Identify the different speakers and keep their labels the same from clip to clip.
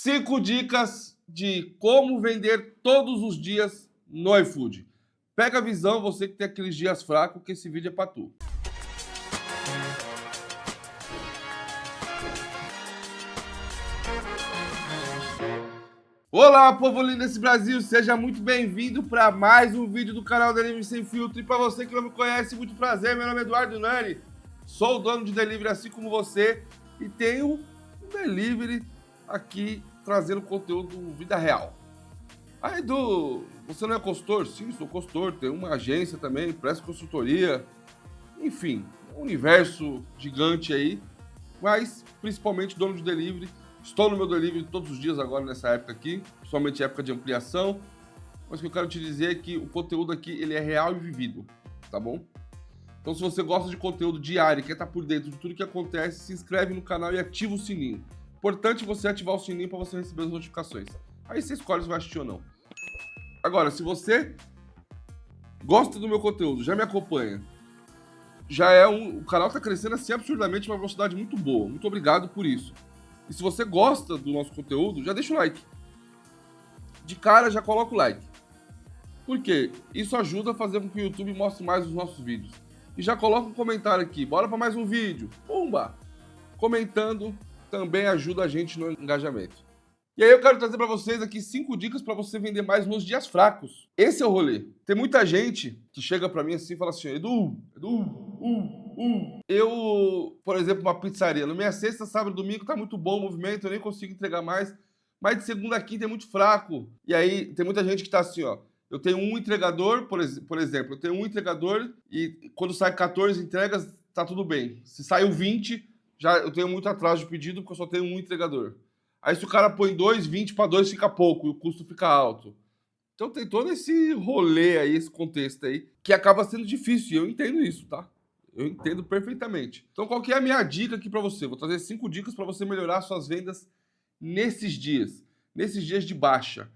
Speaker 1: 5 dicas de como vender todos os dias no iFood. Pega a visão, você que tem aqueles dias fracos, que esse vídeo é pra tu. Olá, povo lindo desse Brasil, seja muito bem-vindo para mais um vídeo do canal Delivery Sem Filtro. E para você que não me conhece, muito prazer, meu nome é Eduardo Nani, sou o dono de delivery assim como você e tenho um delivery aqui trazendo conteúdo vida real. Aí, Edu, você não é consultor? Sim, sou consultor, tenho uma agência também, presto consultoria, enfim, um universo gigante aí, mas principalmente dono de delivery. Estou no meu delivery todos os dias agora nessa época aqui, principalmente época de ampliação. Mas o que eu quero te dizer é que o conteúdo aqui ele é real e vivido, tá bom? Então se você gosta de conteúdo diário, quer estar por dentro de tudo que acontece, se inscreve no canal e ativa o sininho. Importante você ativar o sininho para você receber as notificações. Aí você escolhe se vai assistir ou não. Agora, se você gosta do meu conteúdo, já me acompanha, o canal está crescendo assim absurdamente, uma velocidade muito boa. Muito obrigado por isso. E se você gosta do nosso conteúdo, já deixa o like. De cara, já coloca o like. Por quê? Isso ajuda a fazer com que o YouTube mostre mais os nossos vídeos. E já coloca um comentário aqui. Bora para mais um vídeo. Pumba! Comentando também ajuda a gente no engajamento. E aí eu quero trazer para vocês aqui 5 dicas para você vender mais nos dias fracos. Esse é o rolê. Tem muita gente que chega para mim assim e fala assim, Edu, eu, por exemplo, uma pizzaria, na minha sexta, sábado e domingo tá muito bom o movimento, eu nem consigo entregar mais, mas de segunda a quinta é muito fraco. E aí tem muita gente que tá assim, ó, eu tenho um entregador, por exemplo, eu tenho um entregador e quando sai 14 entregas, tá tudo bem. Se saiu 20, já eu tenho muito atraso de pedido porque eu só tenho um entregador. Aí se o cara põe 2, 20 para 2 fica pouco e o custo fica alto. Então tem todo esse rolê aí, esse contexto aí, que acaba sendo difícil, e eu entendo isso, tá? Eu entendo perfeitamente. Então qual que é a minha dica aqui para você? Vou trazer 5 dicas para você melhorar suas vendas nesses dias de baixa.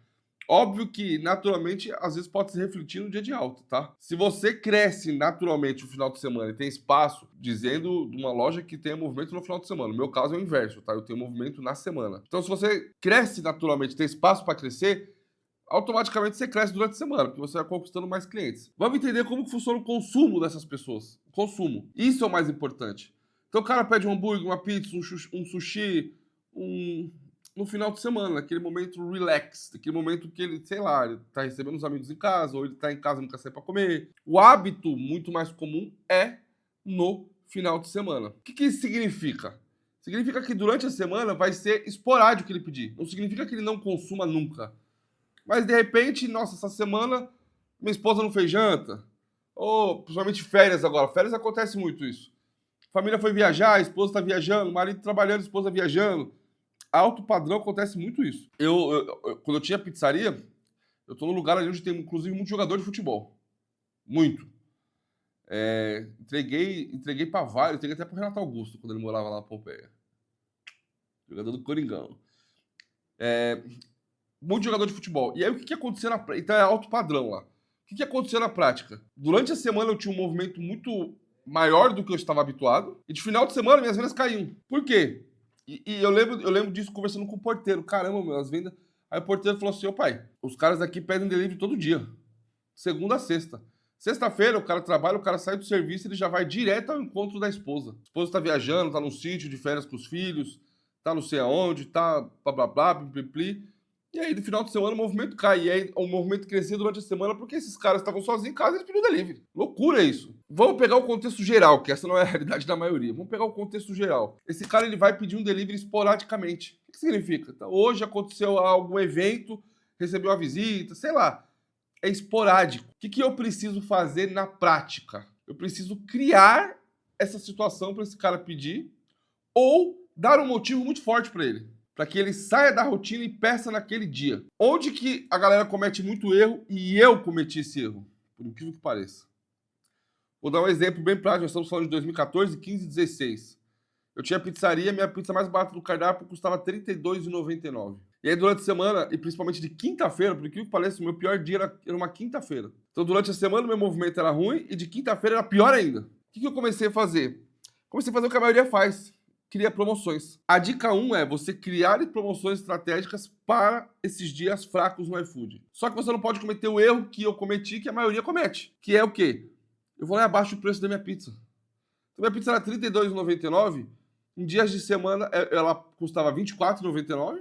Speaker 1: Óbvio que, naturalmente, às vezes pode se refletir no dia de alta, tá? Se você cresce naturalmente no final de semana e tem espaço, dizendo de uma loja que tenha movimento no final de semana. No meu caso é o inverso, tá? Eu tenho movimento na semana. Então, se você cresce naturalmente, tem espaço para crescer, automaticamente você cresce durante a semana, porque você vai conquistando mais clientes. Vamos entender como que funciona o consumo dessas pessoas. O consumo. Isso é o mais importante. Então, o cara pede um hambúrguer, uma pizza, um sushi, no final de semana, naquele momento relax, naquele momento que ele, sei lá, ele tá recebendo os amigos em casa, ou ele tá em casa e não quer sair pra comer. O hábito muito mais comum é no final de semana. O que isso significa? Significa que durante a semana vai ser esporádico o que ele pedir. Não significa que ele não consuma nunca. Mas de repente, nossa, essa semana minha esposa não fez janta. Ou principalmente férias agora. Férias acontece muito isso. A família foi viajar, a esposa tá viajando, o marido trabalhando, a esposa viajando. Alto padrão acontece muito isso. Quando eu tinha pizzaria, eu tô num lugar ali onde tem, inclusive, muito jogador de futebol. Muito. Entreguei pra vários, entreguei até pro Renato Augusto, quando ele morava lá na Pompeia. Jogador do Coringão. Muito jogador de futebol. E aí, o que aconteceu na prática? Então, é alto padrão lá. O que aconteceu na prática? Durante a semana, eu tinha um movimento muito maior do que eu estava habituado. E de final de semana, minhas vendas caíam. Por quê? E eu lembro disso conversando com o porteiro. Caramba, meu, as vendas... Aí o porteiro falou assim, ô pai, os caras aqui pedem delivery todo dia. Segunda a sexta. Sexta-feira, o cara trabalha, o cara sai do serviço, ele já vai direto ao encontro da esposa. A esposa tá viajando, tá num sítio de férias com os filhos, tá não sei aonde, tá blá blá blá, pli. E aí, no final de semana, o movimento cai. E aí, o movimento crescia durante a semana porque esses caras estavam sozinhos em casa e eles pediam delivery. Loucura isso. Vamos pegar o contexto geral, que essa não é a realidade da maioria. Vamos pegar o contexto geral. Esse cara, ele vai pedir um delivery esporadicamente. O que significa? Então, hoje aconteceu algum evento, recebeu uma visita, sei lá. É esporádico. O que eu preciso fazer na prática? Eu preciso criar essa situação para esse cara pedir ou dar um motivo muito forte para ele. Para que ele saia da rotina e peça naquele dia. Onde que a galera comete muito erro e eu cometi esse erro? Por incrível que pareça. Vou dar um exemplo bem prático. Nós estamos falando de 2014, 15 e 16. Eu tinha pizzaria, minha pizza mais barata do cardápio custava R$ 32,99. E aí durante a semana, e principalmente de quinta-feira, por incrível que pareça, o meu pior dia era uma quinta-feira. Então durante a semana meu movimento era ruim e de quinta-feira era pior ainda. O que eu comecei a fazer? Comecei a fazer o que a maioria faz. cria promoções. A dica 1 é você criar promoções estratégicas para esses dias fracos no iFood. Só que você não pode cometer o erro que eu cometi, que a maioria comete, que é o quê? Eu vou lá e abaixo o preço da minha pizza. Então, minha pizza era R$ 32,99, em dias de semana ela custava R$ 24,99,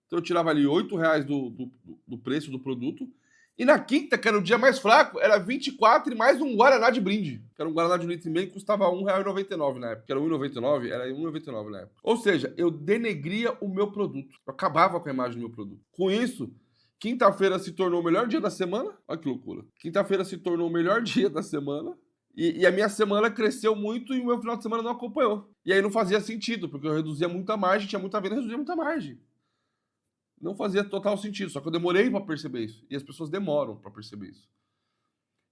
Speaker 1: então eu tirava ali R$ 8 do preço do produto. E na quinta, que era o dia mais fraco, era 24 e mais um Guaraná de brinde. Que era um Guaraná de 1,5 litro que custava R$ 1,99 na época. Que era R$ 1,99, era R$ 1,99 na época. Ou seja, eu denegria o meu produto. Eu acabava com a imagem do meu produto. Com isso, quinta-feira se tornou o melhor dia da semana. Olha que loucura. Quinta-feira se tornou o melhor dia da semana. E a minha semana cresceu muito e o meu final de semana não acompanhou. E aí não fazia sentido, porque eu reduzia muita margem, tinha muita venda, reduzia muita margem. Não fazia total sentido, só que eu demorei para perceber isso. E as pessoas demoram para perceber isso.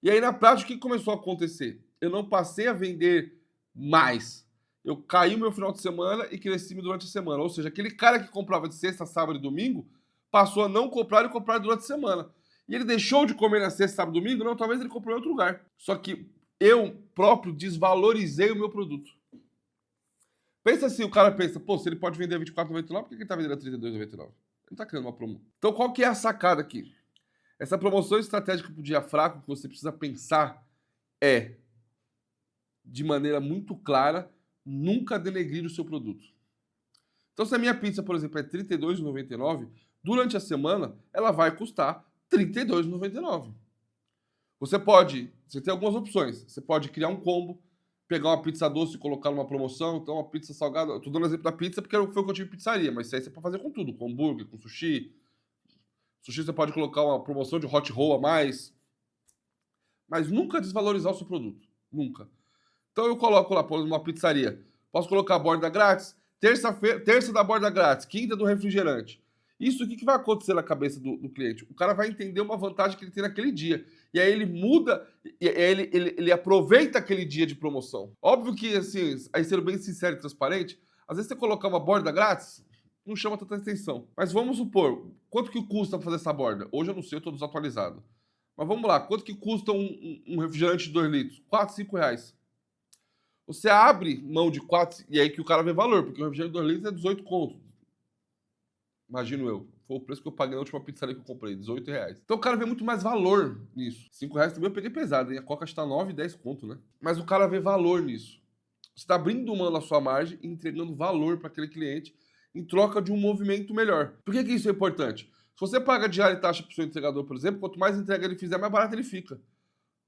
Speaker 1: E aí, na prática, o que começou a acontecer? Eu não passei a vender mais. Eu caí o meu final de semana e cresci durante a semana. Ou seja, aquele cara que comprava de sexta, sábado e domingo passou a não comprar e comprar durante a semana. E ele deixou de comer na sexta, sábado e domingo? Não, talvez ele comprou em outro lugar. Só que eu próprio desvalorizei o meu produto. Pensa assim, o cara pensa, pô, se ele pode vender a R$24,99, por que ele tá vendendo a R$32,99? Ele tá criando uma promoção. Então, qual que é a sacada aqui? Essa promoção estratégica pro dia fraco que você precisa pensar é, de maneira muito clara, nunca denegrir o seu produto. Então, se a minha pizza, por exemplo, é R$ 32,99, durante a semana, ela vai custar R$ 32,99. Você tem algumas opções. Você pode criar um combo, pegar uma pizza doce e colocar numa promoção. Então, uma pizza salgada. Eu tô dando exemplo da pizza porque foi o que eu tive em pizzaria, mas isso aí você pode fazer com tudo: com hambúrguer, com sushi. Sushi você pode colocar uma promoção de hot roll a mais. Mas nunca desvalorizar o seu produto. Nunca. Então, eu coloco lá, por exemplo, uma pizzaria. Posso colocar a borda grátis. Terça da borda grátis. Quinta do refrigerante. Isso, o que vai acontecer na cabeça do cliente? O cara vai entender uma vantagem que ele tem naquele dia. E aí ele muda, e aí ele aproveita aquele dia de promoção. Óbvio que, assim, aí sendo bem sincero e transparente, às vezes você colocar uma borda grátis, não chama tanta atenção. Mas vamos supor, quanto que custa fazer essa borda? Hoje eu não sei, eu tô desatualizado. Mas vamos lá, quanto que custa um refrigerante de 2 litros? 4, 5 reais. Você abre mão de 4, e aí que o cara vê valor, porque o refrigerante de 2 litros é 18 conto. Imagino eu. Foi o preço que eu paguei na última pizzaria que eu comprei, R$18. Então o cara vê muito mais valor nisso. R$5 também eu peguei pesado, hein? A Coca está 9, 10 conto, né? Mas o cara vê valor nisso. Você está abrindo mão da sua margem e entregando valor para aquele cliente em troca de um movimento melhor. Por que isso é importante? Se você paga diária e taxa para o seu entregador, por exemplo, quanto mais entrega ele fizer, mais barato ele fica.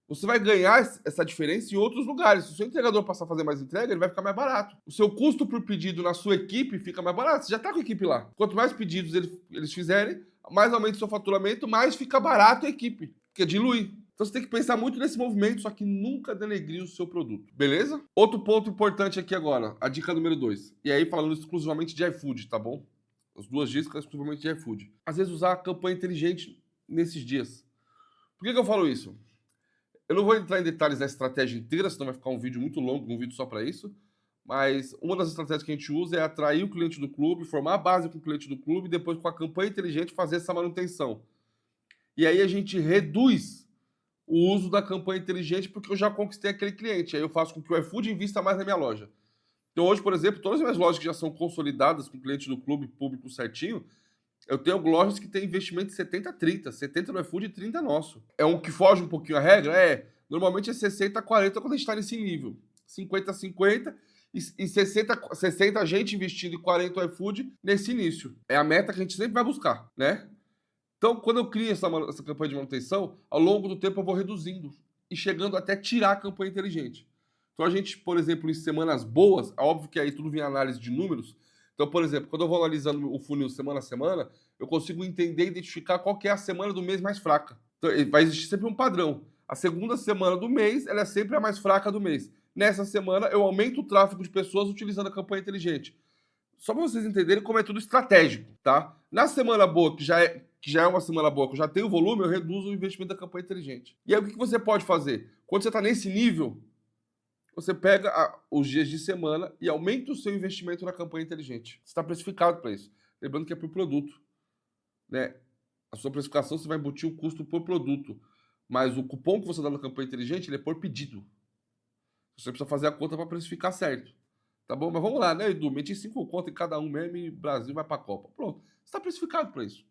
Speaker 1: Você vai ganhar essa diferença em outros lugares. Se o seu entregador passar a fazer mais entrega, ele vai ficar mais barato. O seu custo por pedido na sua equipe fica mais barato. Você já está com a equipe lá. Quanto mais pedidos eles fizerem, mais aumenta o seu faturamento, mais fica barato a equipe, porque dilui. Então você tem que pensar muito nesse movimento, só que nunca denegrir o seu produto. Beleza? Outro ponto importante aqui agora, a dica número 2. E aí falando exclusivamente de iFood, tá bom? As duas dicas exclusivamente de iFood. Às vezes usar a campanha inteligente nesses dias. Por que eu falo isso? Eu não vou entrar em detalhes da estratégia inteira, senão vai ficar um vídeo muito longo, um vídeo só para isso. Mas uma das estratégias que a gente usa é atrair o cliente do clube, formar a base com o cliente do clube e depois, com a campanha inteligente, fazer essa manutenção. E aí a gente reduz o uso da campanha inteligente porque eu já conquistei aquele cliente. Aí eu faço com que o iFood invista mais na minha loja. Então hoje, por exemplo, todas as minhas lojas que já são consolidadas com o cliente do clube, público certinho, eu tenho lojas que têm investimento de 70-30, 70 no iFood e 30 nosso. É um que foge um pouquinho a regra? Normalmente é 60-40 quando a gente está nesse nível. 50-50 e 60 a gente investindo e 40 o iFood nesse início. É a meta que a gente sempre vai buscar, né? Então, quando eu crio essa campanha de manutenção, ao longo do tempo eu vou reduzindo e chegando até tirar a campanha inteligente. Então a gente, por exemplo, em semanas boas, é óbvio que aí tudo vem análise de números. Então, por exemplo, quando eu vou analisando o funil semana a semana, eu consigo entender e identificar qual que é a semana do mês mais fraca. Então, vai existir sempre um padrão. A segunda semana do mês, ela é sempre a mais fraca do mês. Nessa semana, eu aumento o tráfego de pessoas utilizando a campanha inteligente. Só para vocês entenderem como é tudo estratégico, tá? Na semana boa, que já é uma semana boa, que eu já tenho volume, eu reduzo o investimento da campanha inteligente. E aí, o que você pode fazer? Quando você está nesse nível, você pega os dias de semana e aumenta o seu investimento na campanha inteligente. Você está precificado para isso. Lembrando que é por produto, né? A sua precificação, você vai embutir o custo por produto. Mas o cupom que você dá na campanha inteligente, ele é por pedido. Você precisa fazer a conta para precificar certo. Tá bom? Mas vamos lá, né, Edu? Meti 5 conto em cada um mesmo e o Brasil vai pra Copa. Pronto. Você está precificado para isso.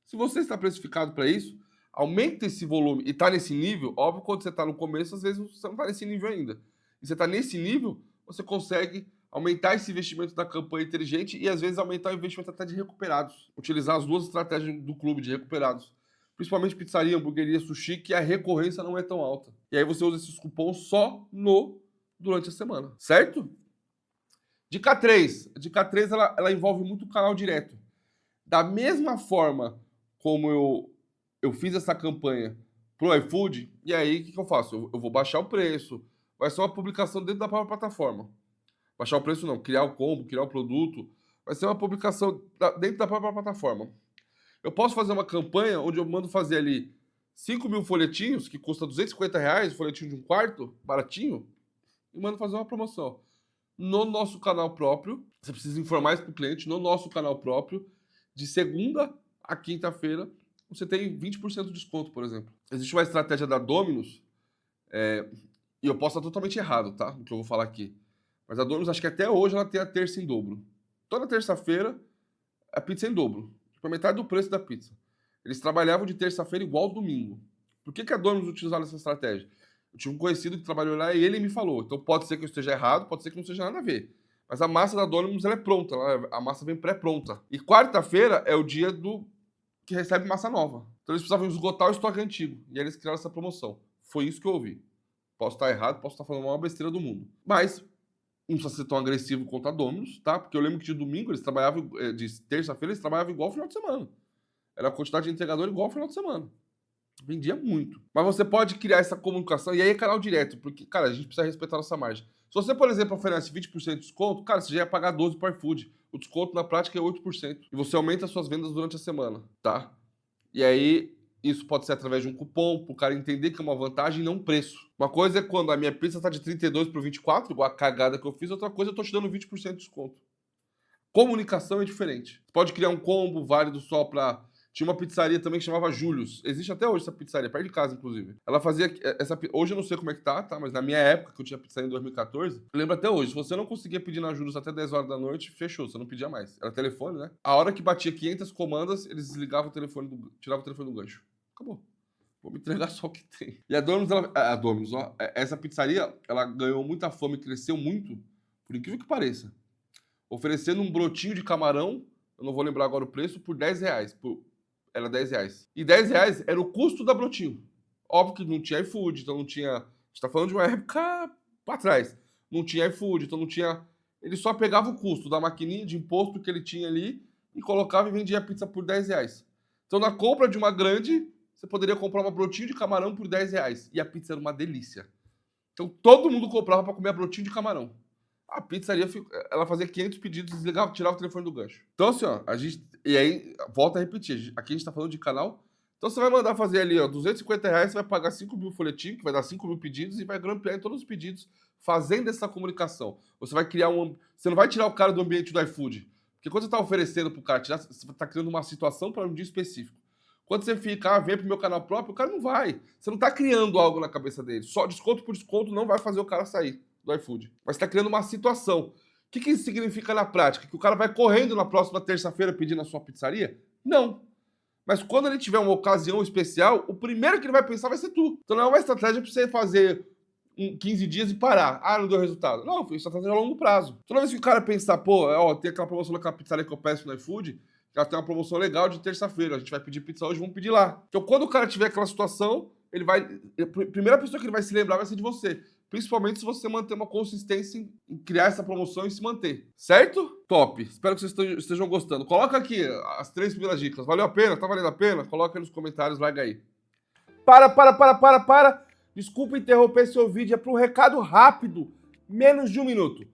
Speaker 1: Se você está precificado para isso, aumenta esse volume e tá nesse nível. Óbvio, quando você tá no começo, às vezes você não tá nesse nível ainda. E você tá nesse nível, você consegue aumentar esse investimento da campanha inteligente e às vezes aumentar o investimento até de recuperados. Utilizar as duas estratégias do clube de recuperados. Principalmente pizzaria, hamburgueria, sushi, que a recorrência não é tão alta. E aí você usa esses cupons só durante a semana, certo? Dica 3. Dica 3, ela envolve muito o canal direto. Da mesma forma como eu fiz essa campanha pro iFood, e aí o que eu faço? Eu vou baixar o preço, vai ser uma publicação dentro da própria plataforma. Baixar o preço não, criar o combo, criar o produto, vai ser uma publicação dentro da própria plataforma. Eu posso fazer uma campanha onde eu mando fazer ali 5 mil folhetinhos, que custa R$250, folhetinho de um quarto, baratinho, e mando fazer uma promoção. No nosso canal próprio, você precisa informar isso para o cliente, no nosso canal próprio, de segunda a quinta-feira, você tem 20% de desconto, por exemplo. Existe uma estratégia da Domino's, e eu posso estar totalmente errado, tá? O que eu vou falar aqui. Mas a Domino's, acho que até hoje, ela tem a terça em dobro. Toda terça-feira, a pizza é em dobro. Tipo, a metade do preço da pizza. Eles trabalhavam de terça-feira igual ao domingo. Por que a Domino's utilizava essa estratégia? Eu tive um conhecido que trabalhou lá e ele me falou. Então pode ser que eu esteja errado, pode ser que não seja nada a ver. Mas a massa da Domino's, ela é pronta. A massa vem pré-pronta. E quarta-feira é o dia que recebe massa nova. Então eles precisavam esgotar o estoque antigo. E aí eles criaram essa promoção. Foi isso que eu ouvi. Posso estar errado, posso estar falando a maior besteira do mundo. Mas não precisa ser tão agressivo quanto a Domino's, tá? Porque eu lembro que de domingo eles trabalhavam, de terça-feira eles trabalhavam igual ao final de semana. Era a quantidade de entregador igual ao final de semana. Vendia muito. Mas você pode criar essa comunicação, e aí é canal direto, porque, cara, a gente precisa respeitar nossa margem. Se você, por exemplo, oferece 20% de desconto, cara, você já ia pagar 12% para o iFood. O desconto na prática é 8%. E você aumenta as suas vendas durante a semana, tá? E aí, isso pode ser através de um cupom, para o cara entender que é uma vantagem e não um preço. Uma coisa é quando a minha pizza está de 32 para 24, igual a cagada que eu fiz, outra coisa eu estou te dando 20% de desconto. Comunicação é diferente. Você pode criar um combo válido só para... Tinha uma pizzaria também que chamava Július. Existe até hoje essa pizzaria, perto de casa, inclusive. Ela fazia essa... Hoje eu não sei como é que tá? Mas na minha época, que eu tinha pizzaria em 2014, eu lembro até hoje, se você não conseguia pedir na Július até 10 horas da noite, fechou, você não pedia mais. Era telefone, né? A hora que batia 500 comandas, eles desligavam o telefone, tiravam o telefone do gancho. Acabou. Vou me entregar só o que tem. E a Domino's, ó, essa pizzaria, ela ganhou muita fama e cresceu muito, por incrível que pareça. Oferecendo um brotinho de camarão, eu não vou lembrar agora o preço, por R$10. Era R$10. E R$10 era o custo da brotinho. Óbvio que não tinha iFood, então não tinha... A gente tá falando de uma época pra trás. Não tinha iFood, então não tinha... Ele só pegava o custo da maquininha de imposto que ele tinha ali e colocava e vendia a pizza por R$10. Então na compra de uma grande, você poderia comprar uma brotinho de camarão por R$10. E a pizza era uma delícia. Então todo mundo comprava para comer a brotinho de camarão. A pizzaria, ela fazia 500 pedidos, desligava, tirava o telefone do gancho. Então assim, ó, a gente... E aí, volta a repetir, aqui a gente tá falando de canal. Então você vai mandar fazer ali, ó, R$250, você vai pagar 5 mil folhetinhos, que vai dar 5 mil pedidos, e vai grampear em todos os pedidos, fazendo essa comunicação. Você vai criar Você não vai tirar o cara do ambiente do iFood. Porque quando você tá oferecendo pro cara tirar, você tá criando uma situação para um dia específico. Quando você fica, vem pro meu canal próprio, o cara não vai. Você não tá criando algo na cabeça dele. Só desconto por desconto não vai fazer o cara sair do iFood. Mas você tá criando uma situação. O que isso significa na prática? Que o cara vai correndo na próxima terça-feira pedir na sua pizzaria? Não. Mas quando ele tiver uma ocasião especial, o primeiro que ele vai pensar vai ser tu. Então não é uma estratégia para você fazer 15 dias e parar. Ah, não deu resultado. Não, foi estratégia a longo prazo. Toda vez que o cara pensar, pô, ó, tem aquela promoção daquela pizzaria que eu peço no iFood, ela tem uma promoção legal de terça-feira. A gente vai pedir pizza hoje, vamos pedir lá. Então quando o cara tiver aquela situação, ele vai... A primeira pessoa que ele vai se lembrar vai ser de você. Principalmente se você manter uma consistência em criar essa promoção e se manter. Certo? Top. Espero que vocês estejam gostando. Coloca aqui as 3 primeiras dicas. Valeu a pena? Tá valendo a pena? Coloca aí nos comentários, larga aí. Para. Desculpa interromper seu vídeo. É para um recado rápido. Menos de 1 minuto.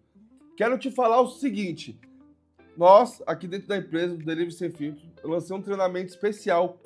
Speaker 1: Quero te falar o seguinte. Nós, aqui dentro da empresa, do Delivery Sem Filtro, eu lancei um treinamento especial,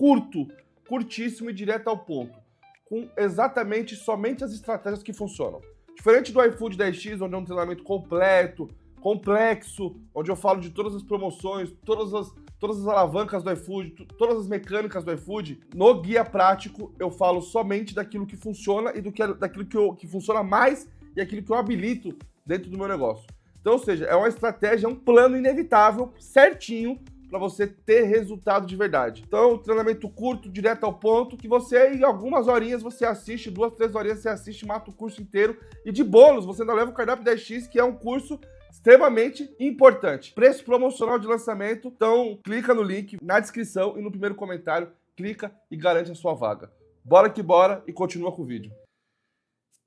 Speaker 1: curtíssimo e direto ao ponto. Com exatamente somente as estratégias que funcionam. Diferente do iFood 10X, onde é um treinamento completo, complexo, onde eu falo de todas as promoções, todas as alavancas do iFood, todas as mecânicas do iFood, no guia prático eu falo somente daquilo que funciona e daquilo que funciona mais e aquilo que eu habilito dentro do meu negócio. Então, ou seja, é uma estratégia, é um plano inevitável, certinho, para você ter resultado de verdade. Então, treinamento curto, direto ao ponto, que você, em algumas horinhas, você assiste, 2, 3 horinhas, você assiste, mata o curso inteiro. E de bônus, você ainda leva o Cardápio 10x, que é um curso extremamente importante. Preço promocional de lançamento. Então, clica no link na descrição e no primeiro comentário, clica e garante a sua vaga. Bora que bora e continua com o vídeo.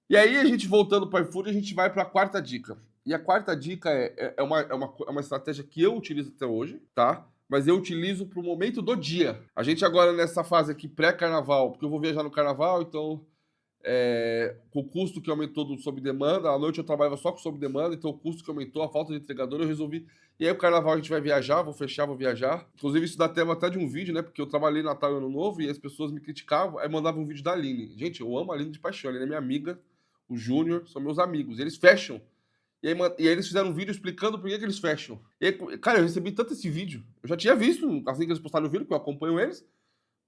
Speaker 1: E aí, a gente voltando para o iFood, a gente vai para a quarta dica. E a quarta dica é uma estratégia que eu utilizo até hoje, tá? Mas eu utilizo para o momento do dia. A gente agora nessa fase aqui pré-carnaval, porque eu vou viajar no carnaval, então com o custo que aumentou do sob demanda, à noite eu trabalhava só com sob demanda, então o custo que aumentou, a falta de entregador, eu resolvi. E aí o carnaval a gente vai viajar, vou fechar, vou viajar. Inclusive isso dá tema até de um vídeo, né? Porque eu trabalhei Natal e Ano Novo e as pessoas me criticavam, aí mandavam um vídeo da Aline. Gente, eu amo a Aline de paixão, ela é minha amiga, o Júnior, são meus amigos, eles fecham. E aí eles fizeram um vídeo explicando por que eles fecham. E aí, cara, eu recebi tanto esse vídeo. Eu já tinha visto, assim que eles postaram o vídeo, que eu acompanho eles.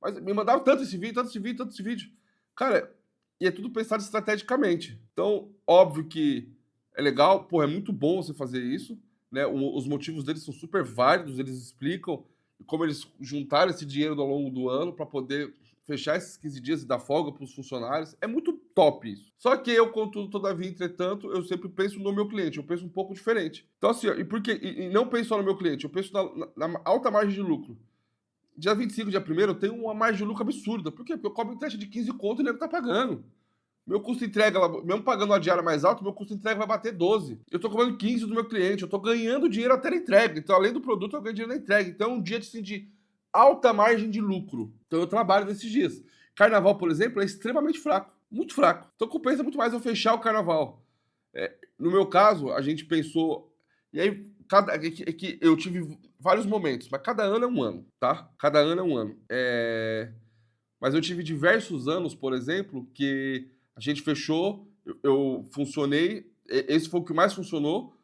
Speaker 1: Mas me mandaram tanto esse vídeo, tanto esse vídeo, tanto esse vídeo. Cara, e é tudo pensado estrategicamente. Então, óbvio que é legal, pô, é muito bom você fazer isso, né? Os motivos deles são super válidos, eles explicam como eles juntaram esse dinheiro ao longo do ano para poder fechar esses 15 dias e dar folga para os funcionários. É muito top isso. Só que eu, contudo, todavia, entretanto, eu sempre penso no meu cliente, eu penso um pouco diferente. Então, assim, ó, e não penso só no meu cliente, eu penso na alta margem de lucro. Dia 25, dia 1º, eu tenho uma margem de lucro absurda. Por quê? Porque eu cobro em taxa de 15 conto e o nego tá pagando. Meu custo de entrega, mesmo pagando uma diária mais alta, meu custo de entrega vai bater 12. Eu tô cobrando 15 do meu cliente, eu tô ganhando dinheiro até na entrega. Então, além do produto, eu ganho dinheiro na entrega. Então, é um dia assim, de alta margem de lucro. Então, eu trabalho nesses dias. Carnaval, por exemplo, é extremamente fraco. Muito fraco. Então, compensa muito mais eu fechar o carnaval. No meu caso, a gente pensou... E aí, é que eu tive vários momentos, mas cada ano é um ano, tá? Cada ano é um ano. Mas eu tive diversos anos, por exemplo, que a gente fechou, eu funcionei, esse foi o que mais funcionou.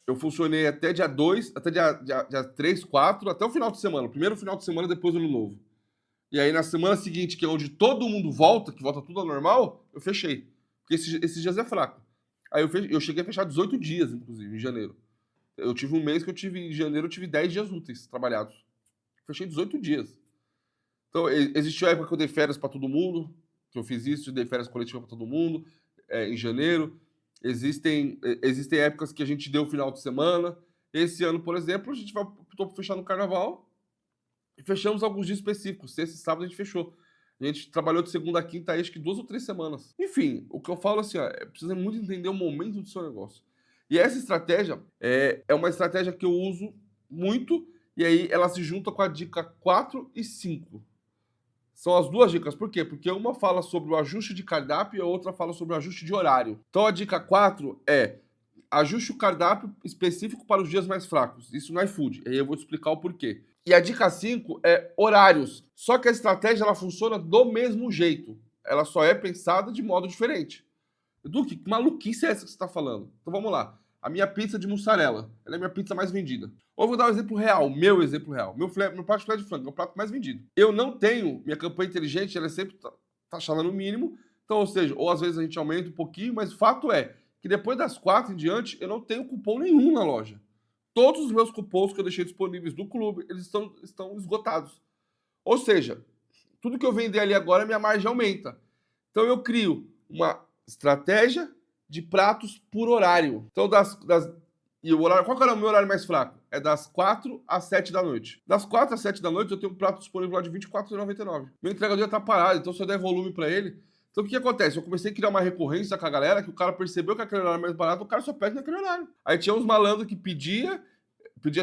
Speaker 1: Eu funcionei até dia 2, até dia 3, 4, até o final de semana. Primeiro final de semana, depois do Ano Novo. E aí, na semana seguinte, que é onde todo mundo volta, que volta tudo ao normal, eu fechei. Porque esses dias é fraco. Aí eu cheguei a fechar 18 dias, inclusive, em janeiro. Eu tive um mês que em janeiro, eu tive 10 dias úteis trabalhados. Fechei 18 dias. Então, existiu a época que eu dei férias para todo mundo, que eu fiz isso, dei férias coletivas para todo mundo, em janeiro. Existem épocas que a gente deu final de semana. Esse ano, por exemplo, a gente optou por fechar no carnaval e fechamos alguns dias específicos. Sexta e sábado a gente fechou. A gente trabalhou de segunda a quinta, acho que 2 ou 3 semanas. Enfim, o que eu falo assim, precisa muito entender o momento do seu negócio. E essa estratégia é uma estratégia que eu uso muito, e aí ela se junta com a dica 4 e 5. São as duas dicas. Por quê? Porque uma fala sobre o ajuste de cardápio e a outra fala sobre o ajuste de horário. Então a dica 4 é ajuste o cardápio específico para os dias mais fracos. Isso no iFood. E aí eu vou te explicar o porquê. E a dica 5 é horários. Só que a estratégia ela funciona do mesmo jeito. Ela só é pensada de modo diferente. Edu, que maluquice é essa que você está falando? Então vamos lá. A minha pizza de mussarela. Ela é a minha pizza mais vendida. Ou vou dar um exemplo real, meu exemplo real. Meu prato de filé de frango é o prato mais vendido. Eu não tenho, minha campanha inteligente, ela é sempre taxada no mínimo. Então, ou seja, ou às vezes a gente aumenta um pouquinho, mas o fato é que depois das 4 em diante, eu não tenho cupom nenhum na loja. Todos os meus cupons que eu deixei disponíveis do clube, eles estão esgotados. Ou seja, tudo que eu vender ali agora, minha margem aumenta. Então eu crio uma estratégia de pratos por horário. Então, e o horário, qual que era o meu horário mais fraco? É das 4 às 7 da noite. Das 4 às 7 da noite, eu tenho um prato disponível lá de R$ 24,99. Meu entregador tá parado, então se eu der volume para ele... Então, o que acontece? Eu comecei a criar uma recorrência com a galera, que o cara percebeu que aquele horário mais barato, o cara só pede naquele horário. Aí tinha uns malandros que pedia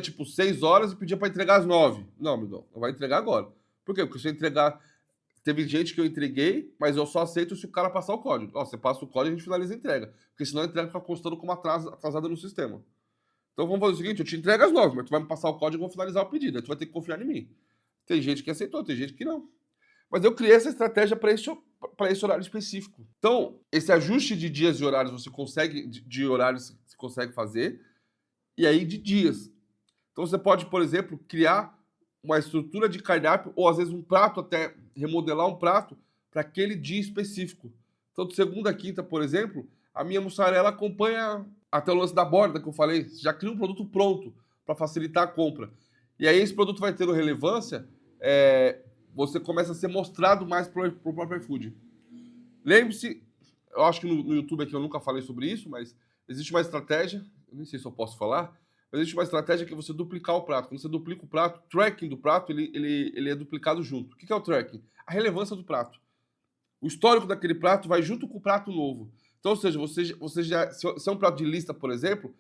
Speaker 1: tipo 6 horas e pedia para entregar às 9. Não, amigão, não vai entregar agora. Por quê? Porque se eu entregar... Teve gente que eu entreguei, mas eu só aceito se o cara passar o código. Ó, você passa o código e a gente finaliza a entrega. Porque senão a entrega fica constando como atrasada no sistema. Então vamos fazer o seguinte, eu te entrego às 9, mas tu vai me passar o código e eu vou finalizar o pedido. Aí tu vai ter que confiar em mim. Tem gente que aceitou, tem gente que não. Mas eu criei essa estratégia para esse horário específico. Então, esse ajuste de dias e horários você consegue, de horários você consegue fazer, e aí de dias. Então você pode, por exemplo, criar uma estrutura de cardápio, ou às vezes um prato, até remodelar um prato para aquele dia específico. Então, de segunda a quinta, por exemplo, a minha mussarela acompanha Até o lance da borda que eu falei, você já cria um produto pronto para facilitar a compra. E aí esse produto vai tendo relevância, você começa a ser mostrado mais para o próprio iFood. Lembre-se, eu acho que no YouTube aqui eu nunca falei sobre isso, mas existe uma estratégia, eu nem sei se eu posso falar, mas existe uma estratégia que é você duplicar o prato. Quando você duplica o prato, o tracking do prato, ele é duplicado junto. O que é o tracking? A relevância do prato. O histórico daquele prato vai junto com o prato novo. Então, ou seja, você já, se é um prato de lista, por exemplo,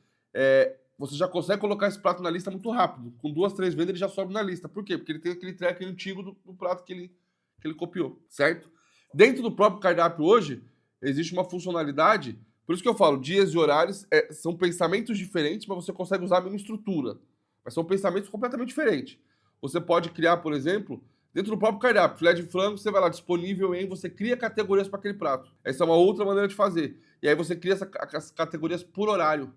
Speaker 1: você já consegue colocar esse prato na lista muito rápido. Com 2, 3 vendas ele já sobe na lista. Por quê? Porque ele tem aquele tracking antigo do prato que ele copiou, certo? Dentro do próprio cardápio hoje, existe uma funcionalidade, por isso que eu falo, dias e horários são pensamentos diferentes, mas você consegue usar a mesma estrutura. Mas são pensamentos completamente diferentes. Você pode criar, por exemplo, dentro do próprio cardápio, filé de frango, você vai lá, disponível em, você cria categorias para aquele prato. Essa é uma outra maneira de fazer. E aí você cria essas categorias por horário.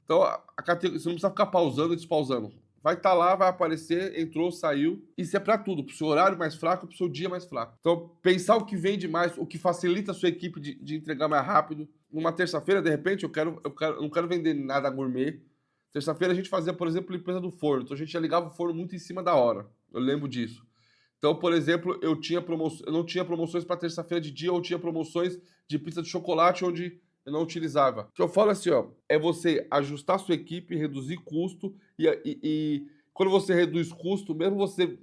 Speaker 1: Então, você não precisa ficar pausando e despausando. Vai estar lá, vai aparecer, entrou, saiu. Isso é para tudo, para o seu horário mais fraco, para o seu dia mais fraco. Então, pensar o que vende mais, o que facilita a sua equipe de entregar mais rápido. Numa terça-feira, de repente, eu não quero vender nada gourmet. Terça-feira a gente fazia, por exemplo, limpeza do forno. Então a gente já ligava o forno muito em cima da hora. Eu lembro disso. Então, por exemplo, eu não tinha promoções para terça-feira de dia, ou tinha promoções de pizza de chocolate onde eu não utilizava. O que eu falo assim, ó, é você ajustar a sua equipe, reduzir custo, e quando você reduz custo, mesmo você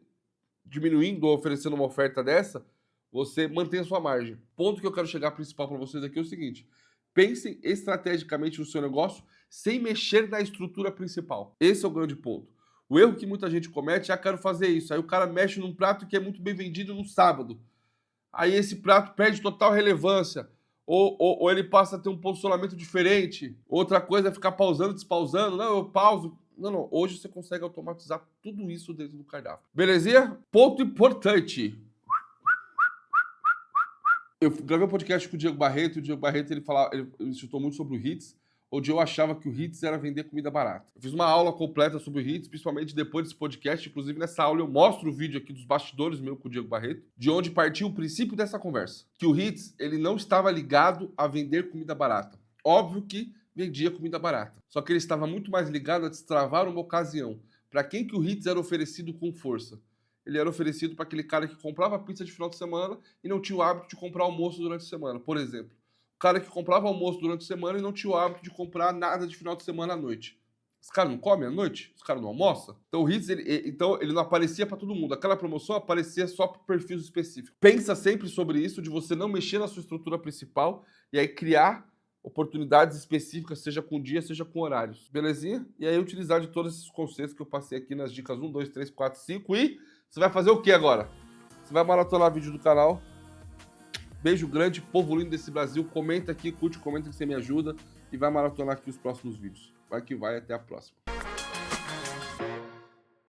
Speaker 1: diminuindo ou oferecendo uma oferta dessa, você mantém a sua margem. Ponto que eu quero chegar principal para vocês aqui é o seguinte: pensem estrategicamente no seu negócio sem mexer na estrutura principal. Esse é o grande ponto. O erro que muita gente comete é: quero fazer isso. Aí o cara mexe num prato que é muito bem vendido no sábado. Aí esse prato perde total relevância. Ou ele passa a ter um posicionamento diferente. Outra coisa é ficar pausando, despausando. Não, eu pauso. Não. Hoje você consegue automatizar tudo isso dentro do cardápio. Belezinha? Ponto importante. Eu gravei um podcast com o Diego Barreto, e o Diego Barreto ele citou muito sobre o Hits, onde eu achava que o Hits era vender comida barata. Eu fiz uma aula completa sobre o Hits, principalmente depois desse podcast. Inclusive, nessa aula eu mostro o vídeo aqui dos bastidores meu com o Diego Barreto, de onde partiu o princípio dessa conversa. Que o Hits, ele não estava ligado a vender comida barata. Óbvio que vendia comida barata. Só que ele estava muito mais ligado a destravar uma ocasião. Para quem que o Hits era oferecido com força? Ele era oferecido para aquele cara que comprava pizza de final de semana e não tinha o hábito de comprar almoço durante a semana, por exemplo. O cara que comprava almoço durante a semana e não tinha o hábito de comprar nada de final de semana à noite. Os caras não comem à noite? Os caras não almoçam? Então o Hits, ele não aparecia para todo mundo. Aquela promoção aparecia só para perfis específicos. Pensa sempre sobre isso, de você não mexer na sua estrutura principal e aí criar oportunidades específicas, seja com dia, seja com horários. Belezinha? E aí utilizar de todos esses conceitos que eu passei aqui nas dicas 1, 2, 3, 4, 5 e... Você vai fazer o que agora? Você vai maratonar vídeo do canal. Beijo grande, povo lindo desse Brasil. Comenta aqui, curte, comenta que você me ajuda. E vai maratonar aqui os próximos vídeos. Vai que vai, até a próxima.